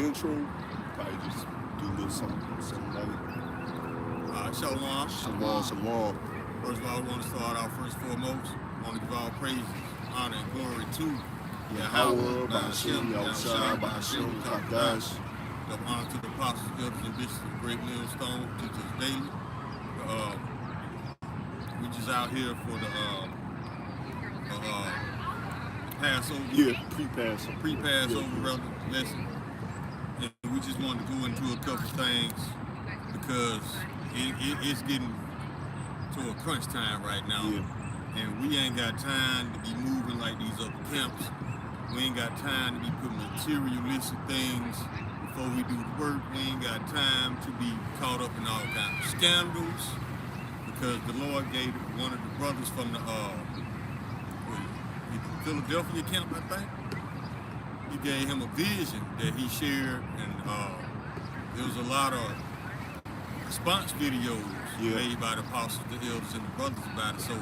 intro. Probably just do a little something like it. Shalom. Shalom. First of all, I want to start out first and foremost. I want to give all praises, honor, and glory to Yahweh, YASHAMIAHLA, Give honor to the apostles, elders, and bishops of the Great Millstone, teach us daily. We just out here for the Passover. Yeah, pre-Passover. Pre-Passover lesson. And we just wanted to go into a couple things because it's getting to a crunch time right now. Yeah. And we ain't got time to be moving like these other camps. We ain't got time to be putting materialistic things before we do the work. We ain't got time to be caught up in all kinds of scandals because the Lord gave one of the brothers from the Philadelphia camp, I think. He gave him a vision that he shared, and there was a lot of response videos made by the apostles, the elders, and the brothers about it. So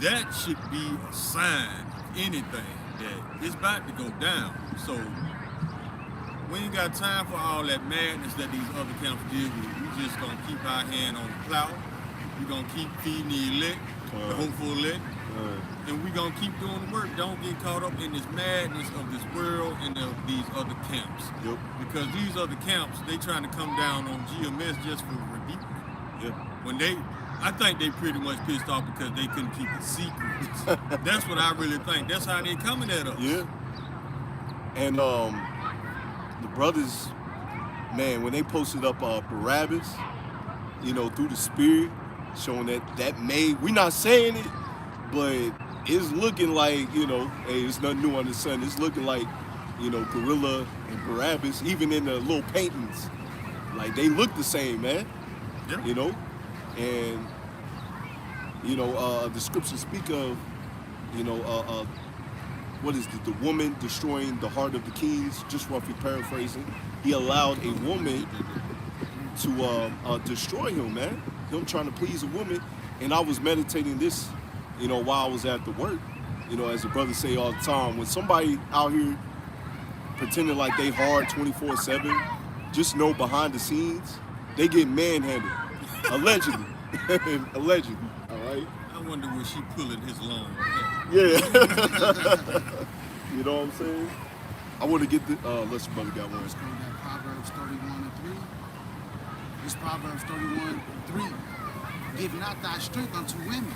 that should be a sign of anything that it's about to go down. So we ain't got time for all that madness that these other camps deal with. We just gonna keep our hand on the plow. We're gonna keep feeding the elect, the hopeful elect. And we're going to keep doing the work. Don't get caught up in this madness of this world and of these other camps. Yep. Because these other camps, they trying to come down on GMS just for rebuke. Yep. When I think they pretty much pissed off because they couldn't keep it secret. That's what I really think. That's how they coming at us. Yeah. And the brothers, man, when they posted up Barabbas, through the Spirit, showing that made, we're not saying it, but it's looking like, hey, it's nothing new under the sun. It's looking like, Gorilla and Barabbas, even in the little paintings, like they look the same, man. Yeah. And, the scriptures speak of, what is it, the woman destroying the heart of the kings, just roughly paraphrasing. He allowed a woman to destroy him, man. Him trying to please a woman. And I was meditating this, while I was at the work, as the brothers say all the time, when somebody out here pretending like they hard 24/7, just know behind the scenes, they get manhandled. Allegedly. Allegedly. All right? I wonder was she pulling his loan. Yeah. You know what I'm saying? I want to get the, let's brother got one. Let's go to that Proverbs 31:3. This Proverbs 31:3. Give not thy strength unto women,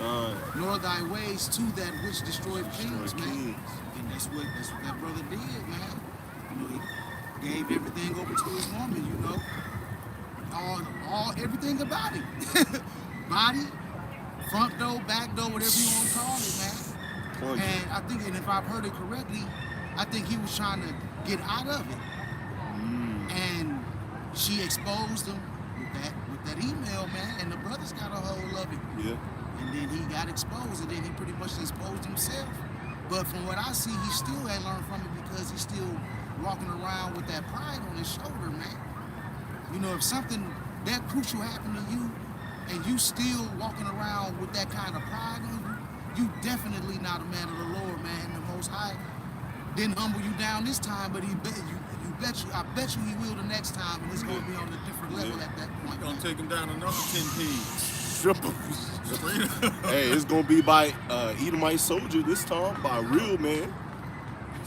nor thy ways to that which destroyed kings, man. And that's what that brother did, man. He gave everything over to his woman, everything about him. Body, front door, back door, whatever you want to call it, man. And I think, and if I've heard it correctly, I think he was trying to get out of it. And she exposed him with that email, man, and the brothers got a hold of it. Yeah. And then he got exposed, and then he pretty much exposed himself. But from what I see, he still ain't learned from it because he's still walking around with that pride on his shoulder, man. If something that crucial happened to you, and you still walking around with that kind of pride on you, you definitely not a man of the Lord, man. The Most High didn't humble you down this time, but I bet you he will the next time, and it's going to be on a different level at that point. Gonna take him down another 10 pigs. Hey, it's gonna be by Edomite soldier this time, by a real man.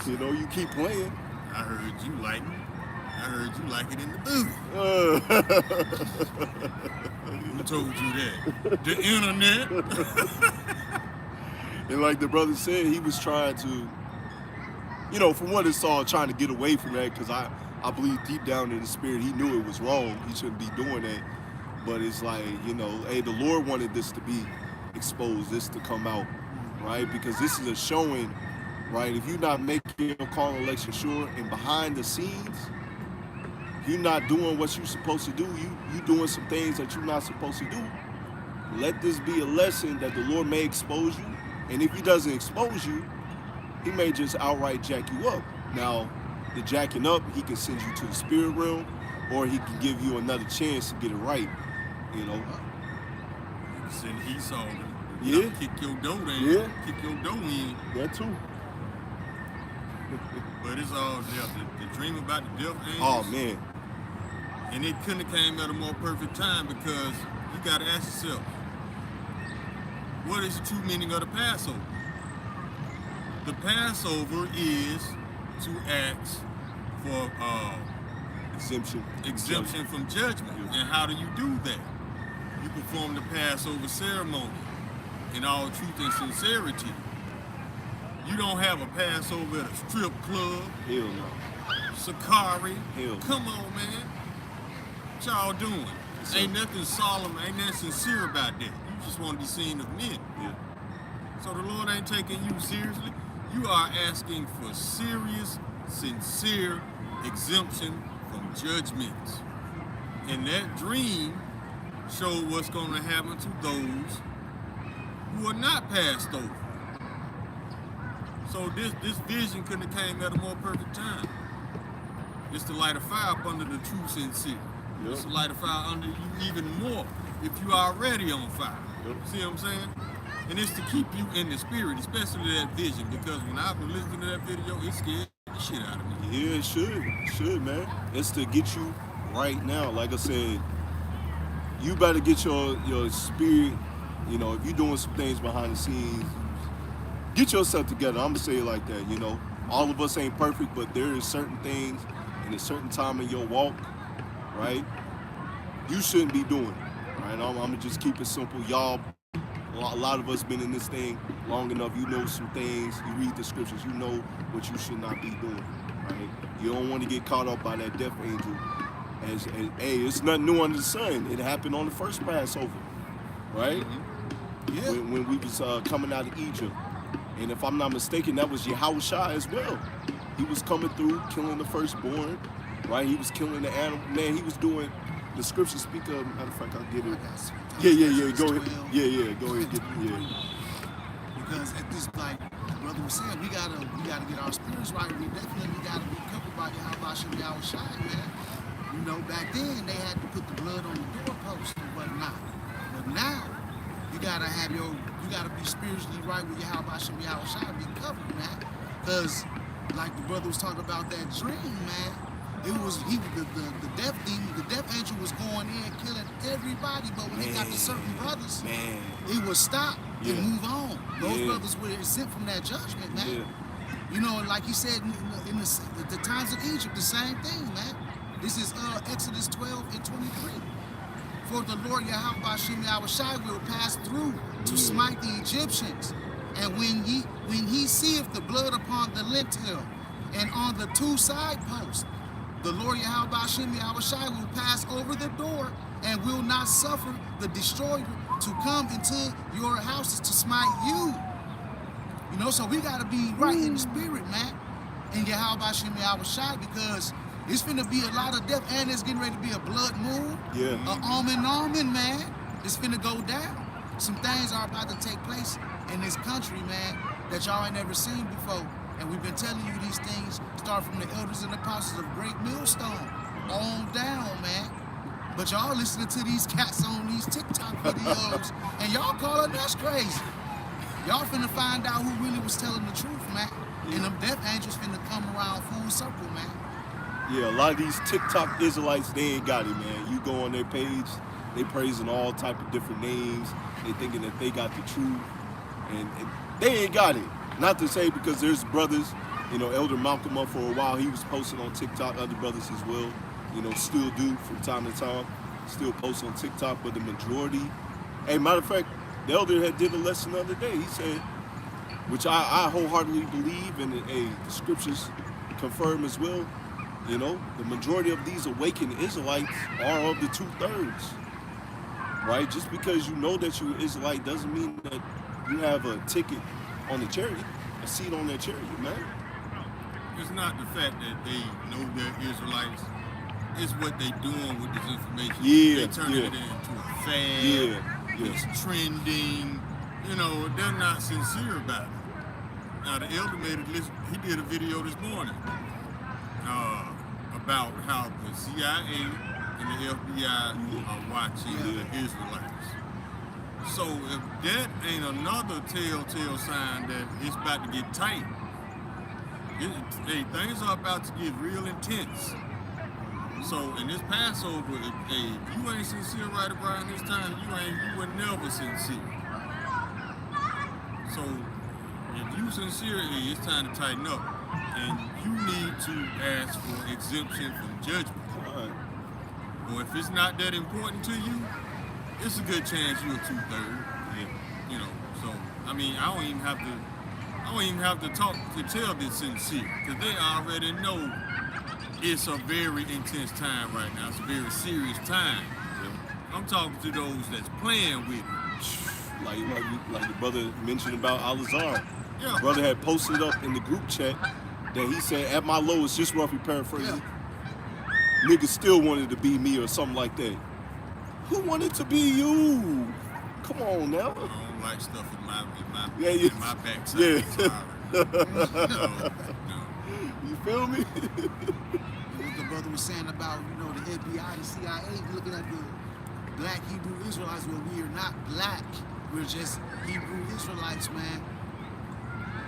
You keep playing. I heard you like it in the booth. Who told you that? The internet. And like the brother said, he was trying to, from what I saw, trying to get away from that, because I believe deep down in the spirit, he knew it was wrong. He shouldn't be doing that. But it's like, hey, the Lord wanted this to be exposed, this to come out, right? Because this is a showing, right? If you're not making your call and election sure, and behind the scenes, you're not doing what you're supposed to do, you doing some things that you're not supposed to do. Let this be a lesson that the Lord may expose you. And if he doesn't expose you, he may just outright jack you up. Now, the jacking up, he can send you to the spirit realm, or he can give you another chance to get it right. You can send Esau to kick your dough in. Yeah. Kick your dough in. That too. But it's all there. The dream about the death angels. Oh man. And it couldn't have came at a more perfect time because you got to ask yourself, what is the true meaning of the Passover? The Passover is to ask for exemption from judgment. Yeah. And how do you do that? You perform the Passover ceremony in all truth and sincerity. You don't have a Passover at a strip club. Hell no. Sakari. Hell no. Come on, man. What y'all doing? Ain't nothing solemn, ain't nothing sincere about that. You just want to be seen of men. Yeah. So the Lord ain't taking you seriously. You are asking for serious, sincere exemption from judgments. And that dream showed what's going to happen to those who are not passed over. So this vision couldn't have came at a more perfect time. It's to light a fire up under the true sincere. Yep. It's to light a fire under you even more if you are already on fire. Yep. See what I'm saying? And it's to keep you in the spirit, especially that vision, because when I was listening to that video, it scared the shit out of me. Yeah, it should, man. It's to get you right now. Like I said, you better get your spirit, you know, if you're doing some things behind the scenes, get yourself together. I'm gonna say it like that, you know. All of us ain't perfect, but there is certain things in a certain time in your walk, right, you shouldn't be doing, right? I'm gonna just keep it simple. Y'all, a lot of us been in this thing long enough. You know some things, you read the scriptures, you know what you should not be doing, right? You don't want to get caught up by that death angel. And hey, it's nothing new under the sun. It happened on the first Passover, right? Mm-hmm. Yeah. When we was coming out of Egypt. And if I'm not mistaken, that was YAHSHAWAR as well. He was coming through, killing the firstborn, right? He was killing the animal. Man, he was doing, the scriptures speak of, matter of fact, I'll get it. Yeah, go ahead. Yeah, go ahead, get it, yeah. Because at this, like brother was saying, we gotta get our spirits right. We definitely gotta be covered by YAHSHAWAR, man. You know, back then they had to put the blood on the doorpost and whatnot. But now, you gotta be spiritually right with YAHSHAWAR, be covered, man. Because, like the brother was talking about that dream, man, the death demon, the death angel was going in, killing everybody, but when they got to certain brothers, it would stop and move on. Those brothers were exempt from that judgment, man. Yeah. You know, like he said in the times of Egypt, the same thing, man. This is Exodus 12 and 23. For the Lord YAHSHAWAR will pass through to smite the Egyptians. And when he seeth the blood upon the lintel and on the two side posts, the Lord YAHSHAWAR will pass over the door and will not suffer the destroyer to come into your houses to smite you. You know, so we gotta be right in the spirit, man. And YAHSHAWAR, because it's finna be a lot of death, and it's getting ready to be a blood moon. Yeah. Almond, man. It's finna go down. Some things are about to take place in this country, man, that y'all ain't never seen before. And we've been telling you these things, start from the elders and apostles of Great Millstone on down, man. But y'all listening to these cats on these TikTok videos, and y'all calling us crazy. Y'all finna find out who really was telling the truth, man. And them death angels finna come around full circle, man. Yeah, a lot of these TikTok Israelites, they ain't got it, man. You go on their page, they praising all type of different names. They thinking that they got the truth, and they ain't got it. Not to say, because there's brothers, you know, Elder Malcolm up for a while, he was posting on TikTok, other brothers as well, you know, still do from time to time, still post on TikTok, but the majority, hey, matter of fact, the Elder had did a lesson the other day. He said, which I wholeheartedly believe, and the scriptures confirm as well, you know, the majority of these awakened Israelites are of the 2/3, right? Just because you know that you're Israelite doesn't mean that you have a ticket on the chariot, a seat on that chariot, man. It's not the fact that they know they're Israelites. It's what they doing with this information. Yeah, they turning it into a fad. Yeah. It's trending. You know, they're not sincere about it. Now, the elder made it listen. He did a video this morning about how the CIA and the FBI are watching the Israelites. So if that ain't another telltale sign that it's about to get tight, Hey, things are about to get real intense. So in this Passover, if you ain't sincere right around this time, you were never sincere. So if you sincere, hey, it's time to tighten up. And you need to ask for exemption from judgment. Right. Or if it's not that important to you, it's a good chance you're a 2/3. Yeah. You know, so I mean, I don't even have to talk to tell this sincere, because they already know it's a very intense time right now. It's a very serious time. Yeah. I'm talking to those that's playing with it. Like the brother mentioned about Al-Azhar. Yeah. The brother had posted up in the group chat that he said, at my lowest, just roughly paraphrasing, niggas still wanted to be me or something like that. Who wanted to be you? Come on now. I don't like stuff in my backside. Yeah. No. You feel me? What the brother was saying about, the FBI, the CIA, looking at the black Hebrew Israelites, where we are not black, we're just Hebrew Israelites, man.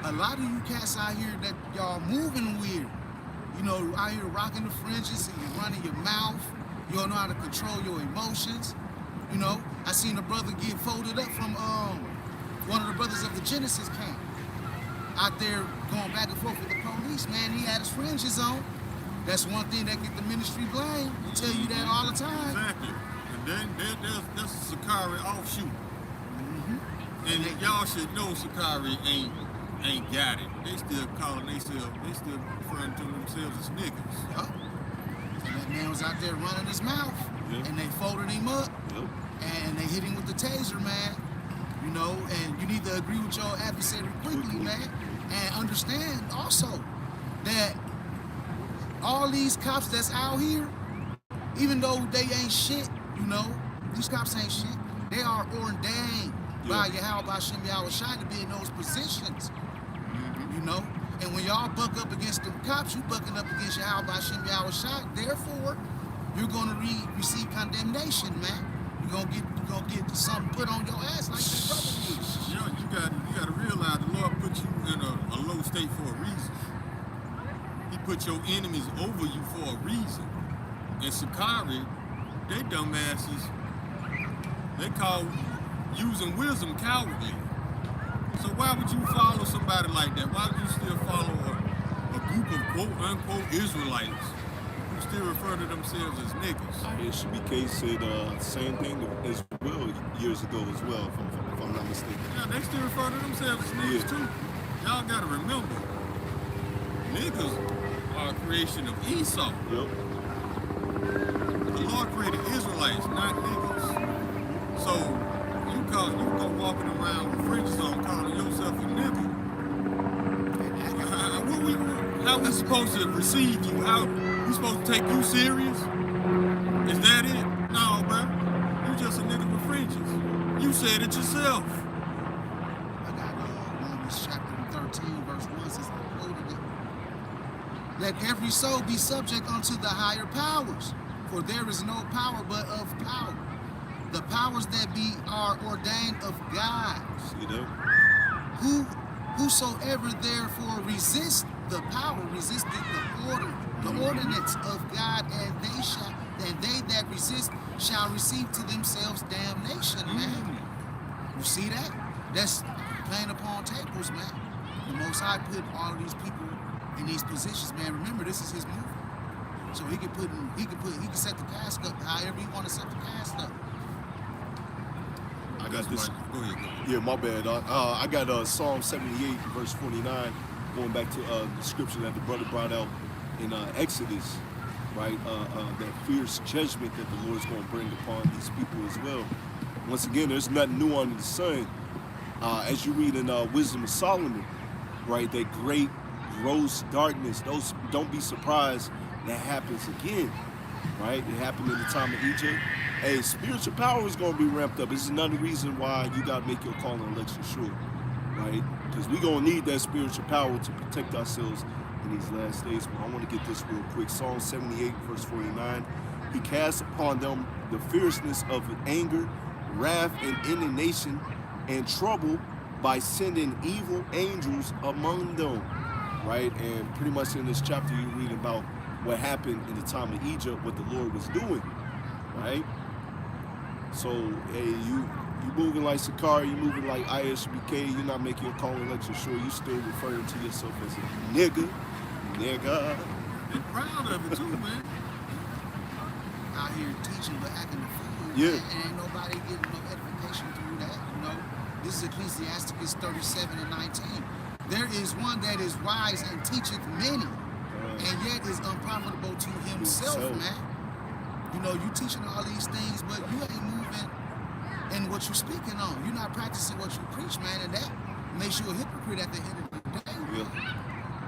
A lot of you cats out here that y'all moving weird, out here rocking the fringes and you're running your mouth, you don't know how to control your emotions. I seen a brother get folded up from one of the brothers of the Genesis camp out there going back and forth with the police, man. He had his fringes on. That's one thing that get the ministry blamed. We tell you that all the time. Exactly. And then there's a Sakari offshoot. Mm-hmm. And y'all should know Sakari ain't got it. They still calling, they still referring to themselves as niggas. Yup. And that man was out there running his mouth. Yep. And they folded him up. Yep. And they hit him with the taser, man. And you need to agree with your adversary quickly, man. And understand also that all these cops that's out here, even though they ain't shit, these cops ain't shit. They are ordained by YASHAMIAHLA to be in those positions, And when y'all buck up against the cops, you bucking up against YASHAMIAHLA. Therefore, you're gonna receive condemnation, man. You're gonna get something put on your ass like that brother did. You gotta realize the Lord put you in a low state for a reason. He put your enemies over you for a reason. And Sakari, they dumbasses, they call using wisdom cowardly. So why would you follow somebody like that? Why would you still follow a group of quote-unquote Israelites who still refer to themselves as niggas? HBK said the same thing as well years ago as well, if I'm not mistaken. Yeah, they still refer to themselves as niggas too. Y'all gotta remember, niggas are a creation of Esau. Yep. The Lord created Israelites, not niggas. So you go walking around with fringes on calling yourself a nigga. How we supposed to receive you? How we supposed to take you serious? Is that it? No, bro. You just a nigga with fringes. You said it yourself. I got Romans chapter 13, verse 1 says, I quoted it. Let every soul be subject unto the higher powers, for there is no power but of power. The powers that be are ordained of God. See that? Whosoever therefore resist the power, resisted the ordinance of God, and they that resist shall receive to themselves damnation, man. You see that? That's playing upon tables, man. The Most High put all of these people in these positions, man. Remember, this is his movement. So he can set the task up however he want to set the task up. I got this. Go ahead. Yeah, my bad. I got Psalm 78, verse 49, going back to the scripture that the brother brought out in Exodus, right? That fierce judgment that the Lord's going to bring upon these people as well. Once again, there's nothing new under the sun. As you read in Wisdom of Solomon, right? That great gross darkness. Don't be surprised that happens again, right? It happened in the time of Egypt. Hey, spiritual power is going to be ramped up. This is another reason why you got to make your call and election sure, right? Because we're going to need that spiritual power to protect ourselves in these last days. But I want to get this real quick. Psalm 78, verse 49. He casts upon them the fierceness of anger, wrath, and indignation, and trouble by sending evil angels among them. right? And pretty much in this chapter, you read about what happened in the time of Egypt, what the Lord was doing, right? So, hey, you moving like Issachar, you moving like ISBK, you're not making your call and election sure, you still referring to yourself as a nigga. They're proud of it too, man. Out here teaching but acting the fool. Yeah. And ain't nobody getting no edification through that, you know. This is Ecclesiasticus 37 and 19. There is one that is wise and teacheth many, and yet is unprofitable to himself, man. You know, you teaching all these things, but you ain't moving in what you're speaking on. You're not practicing what you preach, man, and that makes you a hypocrite at the end of the day. Yeah.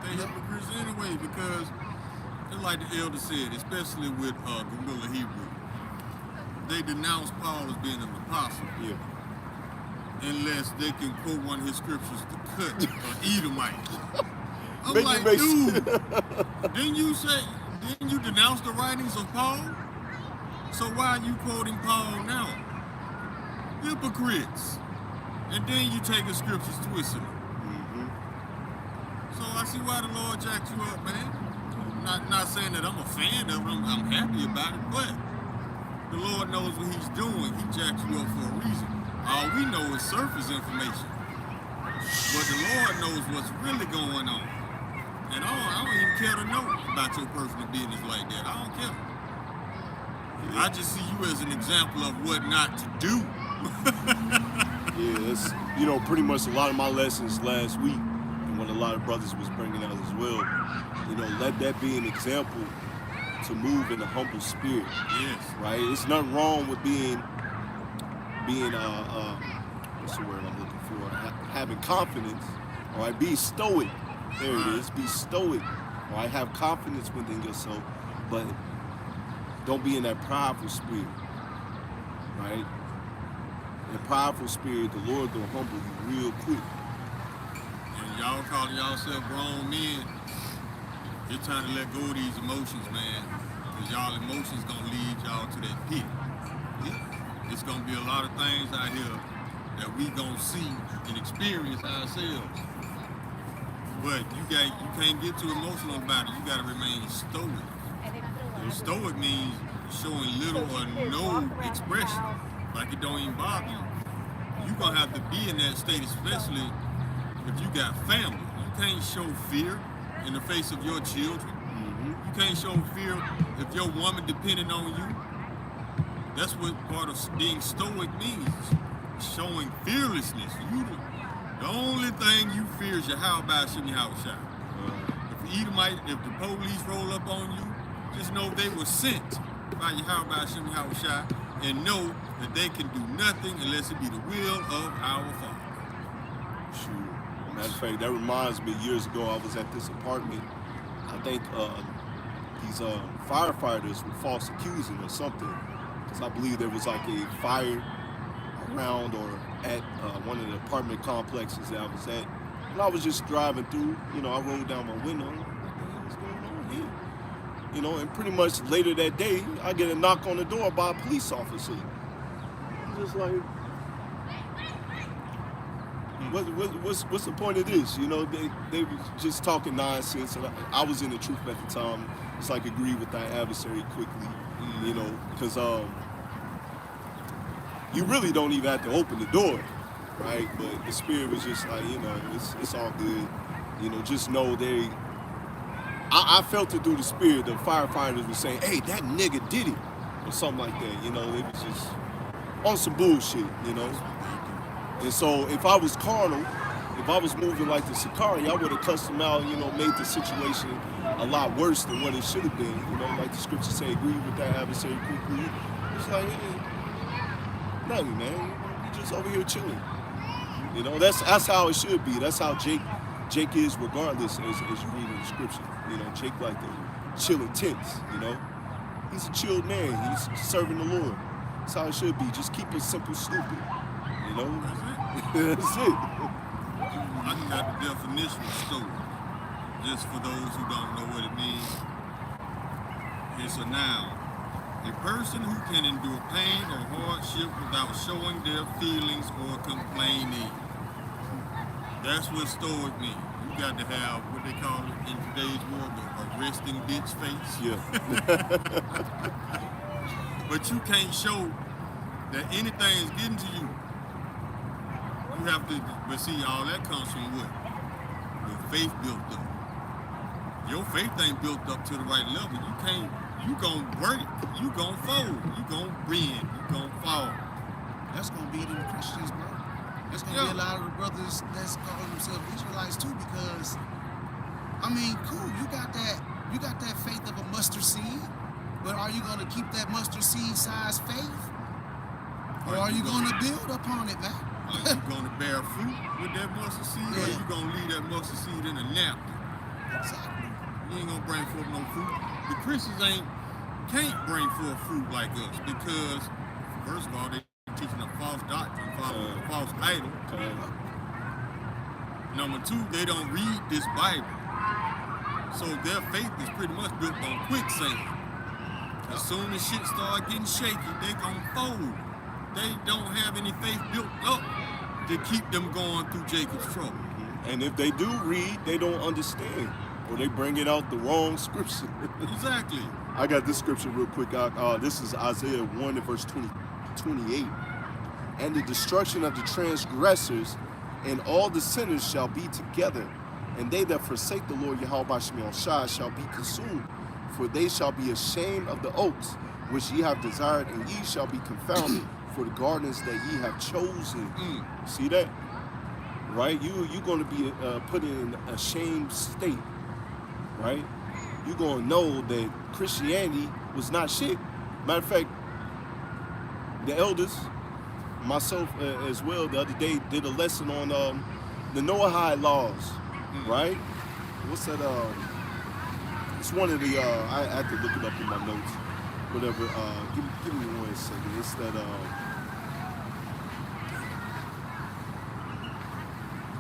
They hypocrites anyway, because it's like the elder said, especially with Guerrilla Hebrew, they denounce Paul as being an apostle. Yeah. Unless they can quote one of his scriptures to cut an Edomite. I'm Make like, dude, didn't you denounce the writings of Paul? So why are you quoting Paul now? Hypocrites. And then you take the scriptures twisting them. So I see why the Lord jacked you up, man. Not saying that I'm a fan of it, I'm happy about it, but the Lord knows what he's doing. He jacked you up for a reason. All we know is surface information. But the Lord knows what's really going on. And I don't even care to know about your personal business like that. I don't care. I just see you as an example of what not to do. Yeah, it's, you know, pretty much a lot of my lessons last week, and what a lot of brothers was bringing out as well. You know, let that be an example to move in a humble spirit. Yes. Right? It's nothing wrong with being what's the word I'm looking for? Having confidence. All right, be stoic. There it is. Be stoic. All right, have confidence within yourself, but don't be in that prideful spirit. Right? In a prideful spirit, the Lord gonna humble you real quick. And y'all calling yourself grown men, it's time to let go of these emotions, man. Because y'all emotions gonna lead y'all to that pit. It's gonna be a lot of things out here that we gonna see and experience ourselves. But you can't get too emotional about it. You gotta remain stoic. And stoic means showing little or no expression, like it don't even bother you. You're gonna have to be in that state, especially if you got family. You can't show fear in the face of your children. You can't show fear if your woman depending on you. That's what part of being stoic means, showing fearlessness. The only thing you fear is YASHAMIAHLA. If the police roll up on you, just know they were sent by YASHAMIAHLA and know that they can do nothing unless it be the will of our Father. Sure. Matter of fact, that reminds me, years ago I was at this apartment. I think these firefighters were false accusing or something. Because I believe there was like a fire around or at one of the apartment complexes that I was at. And I was just driving through, you know, I rolled down my window. I'm like, what the hell is going on here? You know, and pretty much later that day, I get a knock on the door by a police officer. I'm just like, what's the point of this? You know, they were just talking nonsense. And I was in the truth at the time. It's like agree with that adversary quickly, you know, because you really don't even have to open the door, right? But the spirit was just like, you know, it's all good. You know, just know I felt it through the spirit. The firefighters were saying, hey, that nigga did it, or something like that. You know, it was just on some bullshit, you know? And so if I was carnal, if I was moving like the Sicarii, I would have cussed him out, you know, made the situation a lot worse than what it should have been. You know, like the scriptures say, agree with that adversary quickly. It's like, hey, nothing, man. We just over here chilling. You know, that's how it should be. That's how Jake is, regardless, as you read in the scripture. You know, Jake like the chilling tents, you know. He's a chilled man. He's serving the Lord. That's how it should be. Just keep it simple, stupid. You know? That's it. I got the definition of stoic. Just for those who don't know what it means. It's a noun. A person who can endure pain or hardship without showing their feelings or complaining. That's what stoic means. You You got to have what they call it in today's world, the resting bitch face. Yeah. But you can't show that anything is getting to you. You have to, but see, all that comes from what? Your faith built up. Your faith ain't built up to the right level. You can't, you gonna break, you gonna fold, you gonna bend, you gonna fall. That's gonna be them Christians, bro. That's gonna be a lot of the brothers that's calling themselves Israelites too, because I mean, cool, you got that faith of a mustard seed, but are you gonna keep that mustard seed size faith? Or are you gonna build upon it, man? Are you gonna bear fruit with that mustard seed, or are you gonna leave that mustard seed in a napkin? Exactly. You ain't gonna bring forth no fruit. The Christians can't bring forth fruit like us because, first of all, they teaching a false doctrine, following a false idol. Number two, they don't read this Bible. So their faith is pretty much built on quicksand. As soon as shit start getting shaky, they gonna fold. They don't have any faith built up to keep them going through Jacob's trouble. And if they do read, they don't understand. Or they bring it out the wrong scripture. Exactly. I got this scripture real quick. This is Isaiah 1 and verse 28. And the destruction of the transgressors and all the sinners shall be together. And they that forsake the Lord YASHAMIAHLA shall be consumed. For they shall be ashamed of the oaks which ye have desired, and ye shall be confounded for the gardens that ye have chosen. See that? Right? You're going to be put in a shamed state. Right? You're going to know that Christianity was not shit. Matter of fact, the elders, myself as well, the other day did a lesson on the Noahide laws. Right? What's that? It's one of the, I have to look it up in my notes. Whatever, give me 1 second. It's that,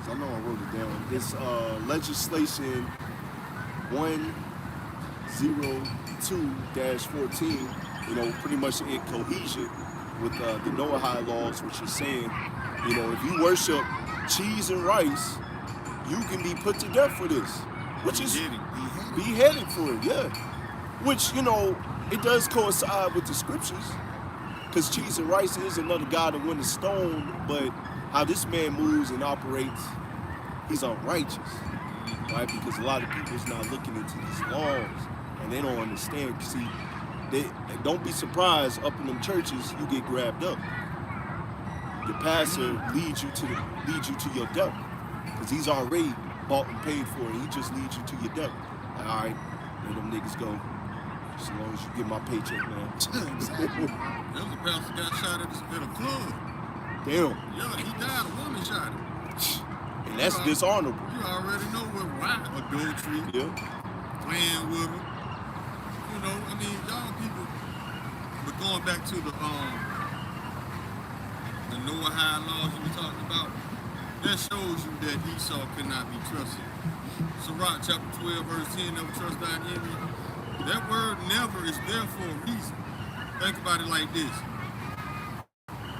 I know I wrote it down. It's legislation 102-14, you know, pretty much in cohesion with the Noahide laws, which is saying, you know, if you worship cheese and rice, you can be put to death for this, which is beheaded for it, yeah. Which, you know, it does coincide with the scriptures, because cheese and rice is another god that went a stone, but how this man moves and operates, he's unrighteous, right? Because a lot of people is not looking into these laws, and they don't understand. See, they don't be surprised up in them churches you get grabbed up. Your pastor leads you to your death, because he's already bought and paid for it. He just leads you to your death. Like, all right, let them niggas go. As long as you get my paycheck, man. There was a pastor got shot at a club. Damn. Yeah, he died. A woman shot him. And that's dishonorable. You already know why. Adultery. Yeah. Playing with him. You know, I mean, y'all people. But going back to the Noahide laws you were talking about, that shows you that Esau cannot be trusted. Sirach chapter 12, verse 10, never trust thine enemy. That word never is there for a reason. Think about it like this.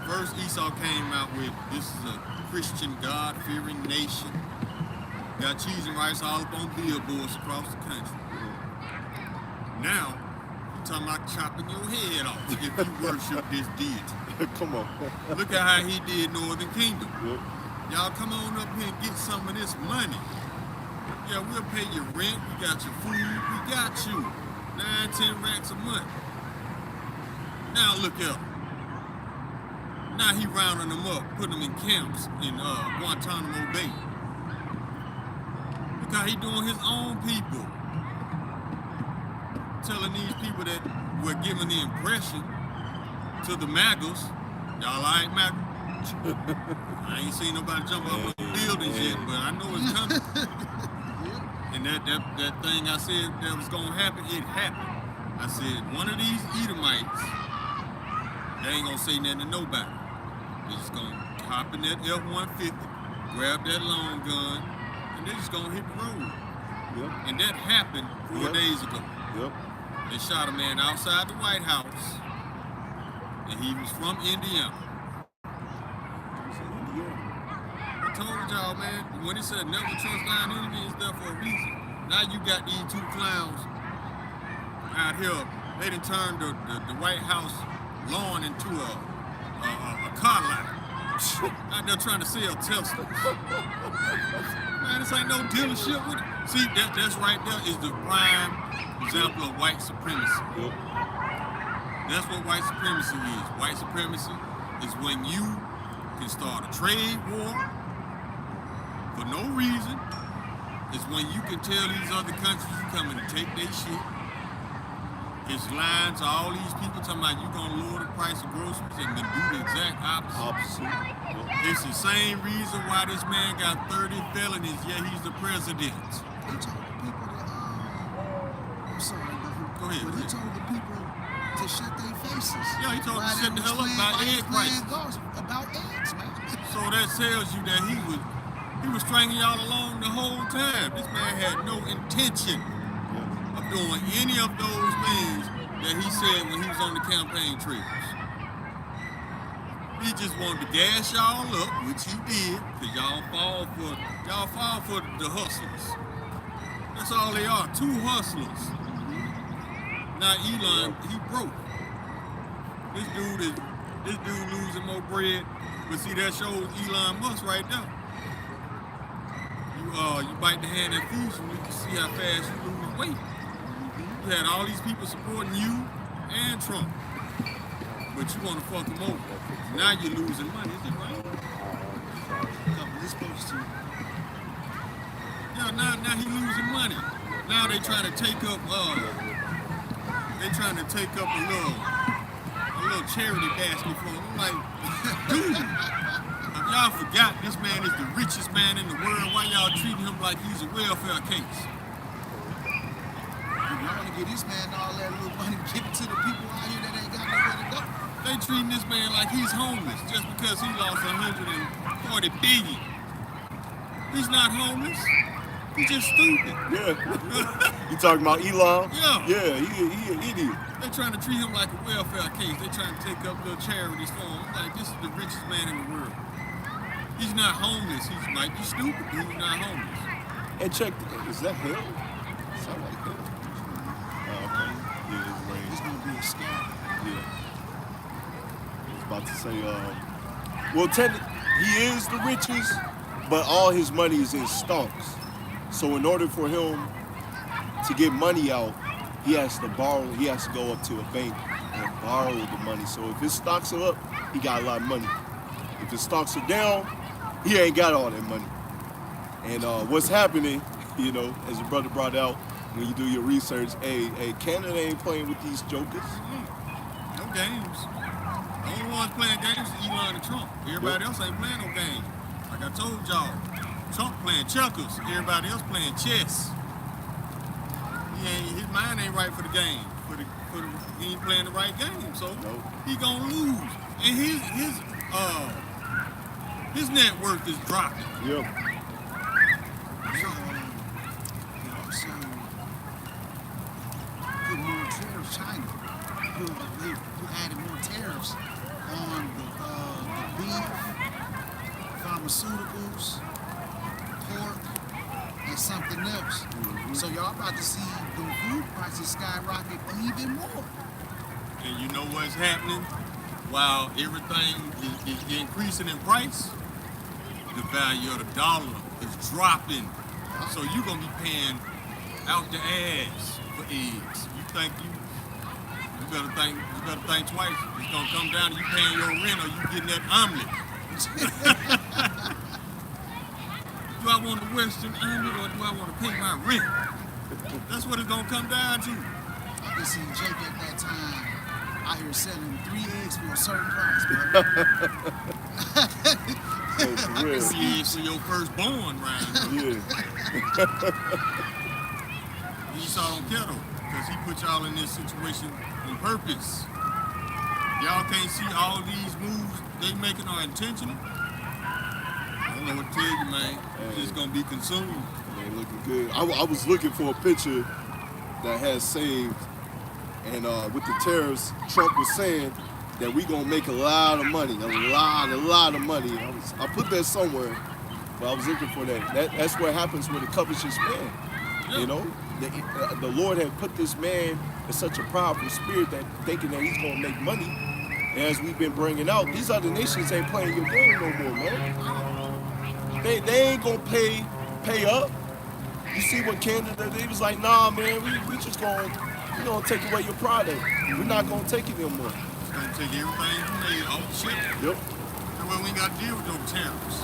First, Esau came out with, this is a Christian, God-fearing nation. Got cheese and rice all up on billboards across the country. Now, you're talking about chopping your head off if you worship this deity. Come on. Look at how he did Northern Kingdom. Yep. Y'all come on up here and get some of this money. Yeah, we'll pay your rent, we got your food, we got you. 9-10 racks a month. Now look up. Now he rounding them up, putting them in camps in Guantanamo Bay. Look how he doing his own people. Telling these people that we're giving the impression to the MAGAs, y'all like MAGA? I ain't seen nobody jump off the buildings yet, but I know it's coming. And that thing I said that was gonna happen, it happened. I said, one of these Edomites, they ain't gonna say nothing to nobody. They're just gonna hop in that F-150, grab that long gun, and they're just gonna hit the road. Yep. And that happened 4 days ago. Yep. They shot a man outside the White House, and he was from Indiana. I told y'all, man. When it said never trust thine enemy, it's there for a reason. Now you got these two clowns out here. They done turned the White House lawn into a car lot. Out there trying to sell Teslas. Man, this ain't no dealership with it. See, that's right there is the prime example of white supremacy. Yep. That's what white supremacy is. White supremacy is when you can start a trade war for no reason. It's when you can tell these other countries you coming to take their shit. It's lying to all these people talking about you gonna lower the price of groceries and then do the exact opposite. Yep. It's the same reason why this man got 30 felonies, yet he's the president. He told the people to, I'm sorry, Go ahead. but he told the people to shut their faces. Yeah, he told them to shut the hell up about egg prices. About eggs, man. So that tells you that he was stringing y'all along the whole time. This man had no intention of doing any of those things that he said when he was on the campaign trails. He just wanted to gas y'all up, which he did, because y'all fall for the hustlers. That's all they are, two hustlers. Now ELAM, he broke. This dude losing more bread, but see that shows Elon Musk right there. You bite the hand that feeds you, you can see how fast you lose weight. You had all these people supporting you and Trump, but you want to fuck them over. Now you're losing money, is it right? He's supposed to. Yeah, now he losing money. Now they trying to take up a little charity basket for him. I'm like, dude, y'all forgot this man is the richest man in the world. Why y'all treating him like he's a welfare case? You want to get this man all that little money, give it to the people out here that ain't got nowhere to go. They treating this man like he's homeless just because he lost 140 billion. He's not homeless. He's just stupid. Yeah. You talking about ELAM? Yeah. Yeah, he an idiot. They're trying to treat him like a welfare case. They're trying to take up little charities for him. I'm like, this is the richest man in the world. He's not homeless. He might be stupid, but he's not homeless. And check, is that hell? Sound like hell. Oh, okay. Yeah, it's rain. It's going to be a scam. Yeah. I was about to say, well, technically, he is the richest, but all his money is in stocks. So in order for him to get money out, he has to borrow, he has to go up to a bank and borrow the money. So if his stocks are up, he got a lot of money. If his stocks are down, he ain't got all that money. And what's happening, you know, as your brother brought out, when you do your research, hey, Canada ain't playing with these jokers. No games. The only ones playing games is Elon and Trump. Everybody else ain't playing no games. Like I told y'all, Trump playing checkers. Everybody else playing chess. His mind ain't right for the game. He ain't playing the right game, so he gonna lose. And his net worth is dropping. Yep. So, put more tariffs, China. Who added more tariffs on the beef, pharmaceuticals, pork, and something else. So y'all about to see the food prices skyrocket even more. And you know what's happening? While everything is increasing in price, the value of the dollar is dropping. So you're gonna be paying out the ass for eggs. You better think twice. It's gonna come down to you paying your rent or you getting that omelet. Do I want a Western omelet or do I want to pay my rent? That's what it's gonna come down to. I can see Jake at that time out here selling 3 eggs for a certain price, bro. For real. 3 eggs for your firstborn, Ryan. Yeah. Esau don't care though, because he put y'all in this situation on purpose. Y'all can't see all these moves they making are intentional. I don't know what to tell you, man. It's just gonna be consumed. They looking good. I was looking for a picture that has saved, and with the tariffs, Trump was saying that we gonna make a lot of money, a lot of money. I put that somewhere, But I was looking for that. That's what happens with a covetous man. Yeah. You know, the Lord had put this man in such a powerful spirit that thinking that he's gonna make money. And as we've been bringing out, these other nations ain't playing your game no more, man. They ain't gonna pay up. You see what Canada, they was like, nah, man, we just gonna take away your product. We're not gonna take it no more. It's gonna take everything you made off the ship. Yep. And when we got to deal with those tariffs.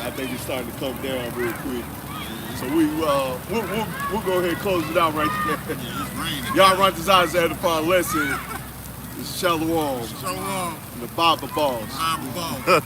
I think it's starting to come down real quick. So we'll go ahead and close it out right there. Yeah, it's raining. Y'all right desires to edify lesson. It's Shalom. Shalom. And the Bible balls. Bible balls.